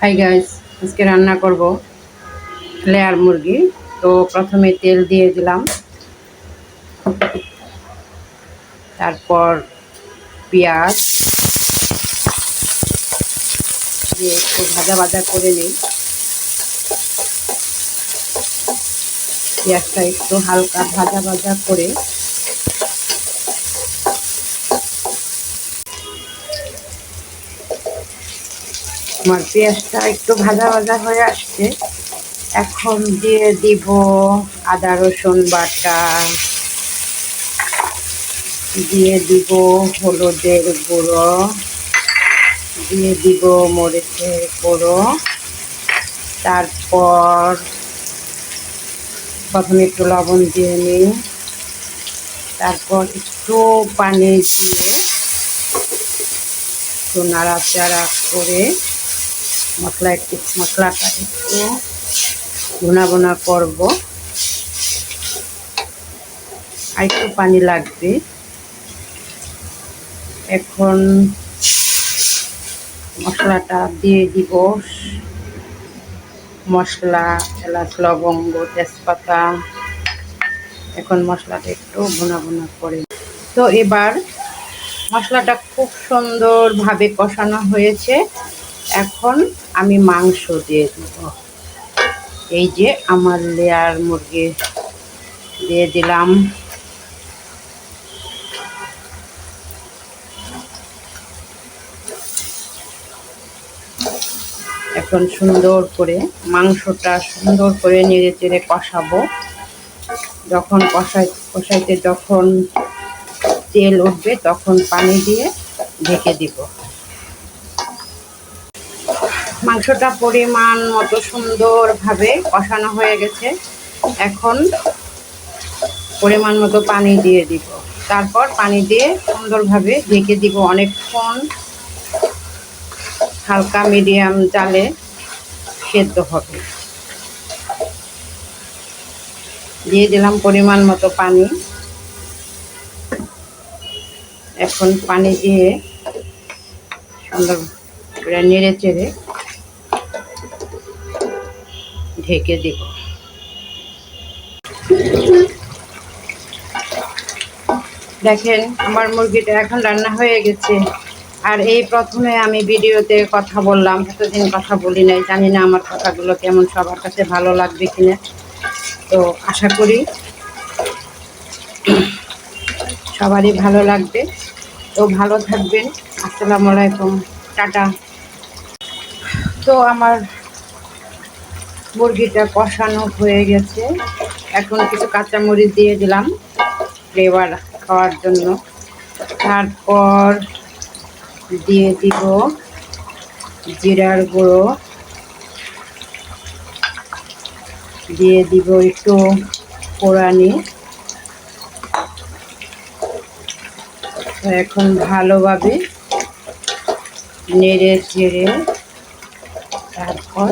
Hi guys, আজকে রান্না করব লেয়ার মুরগি। তো প্রথমে তেল দিয়ে দিলাম, তারপর পেঁয়াজ দিয়ে একটু ভাজা ভাজা করে নিই। পেঁয়াজটা একটু হালকা ভাজা ভাজা করে আমার পেঁয়াজটা একটু ভাজা ভাজা হয়ে আসছে। এখন দিয়ে দিব আদা রসুন বাটা, দিয়ে দিব হলুদের গুঁড়ো, দিয়ে দিব মরিচের গুঁড়ো। তারপর প্রথমে একটু লবণ দিয়ে নিই, তারপর একটু পানি দিয়ে একটু নাড়াচাড়া করে মশলাটা একটু ভুনা ভুনা করব। আর একটু পানি লাগবে। এখন মশলাটা দিয়ে দিব, মশলা, এলাচ, লবঙ্গ, তেজপাতা। এখন মশলাটা একটু ভুনা ভুনা করে। তো এবার মশলাটা খুব সুন্দরভাবে কষানো হয়েছে। এখন আমি মাংস দিয়ে দিব। এই যে আমার লেয়ার মুরগি দিয়ে দিলাম। এখন সুন্দর করে মাংসটা সুন্দর করে নেড়ে চেড়ে কষাবো। যখন কষাইতে যখন তেল উঠবে তখন পানি দিয়ে ঢেকে দিব। মাংসটা পরিমাণ মতো সুন্দরভাবে কষানো হয়ে গেছে। এখন পরিমাণ মতো পানি দিয়ে দিব। তারপর পানি দিয়ে সুন্দরভাবে ঢেকে দিব অনেকক্ষণ। হালকা মিডিয়াম জালে সেদ্ধ হবে। দিয়ে দিলাম পরিমাণ মতো পানি। এখন পানি দিয়ে সুন্দর করে নেড়ে চেড়ে ঢেকে দেব। দেখেন আমার মুরগিটা এখন রান্না হয়ে গেছে। আর এই প্রথমে আমি ভিডিওতে কথা বললাম, এতদিন কথা বলি নাই। জানি না আমার কথাগুলো কেমন সবার কাছে ভালো লাগবে কিনা। তো আশা করি সবারই ভালো লাগবে। তো ভালো থাকবেন। আসসালামু আলাইকুম, টাটা। তো আমার মুরগিটা কষানো হয়ে গেছে। এখন কিছু কাঁচামরিচ দিয়ে দিলাম ফ্লেভার খাওয়ার জন্য। তারপর দিয়ে দিব জিরার গুঁড়ো, দিয়ে দিব একটু পোড়ানি। এখন ভালোভাবে নেড়ে চেড়ে তারপর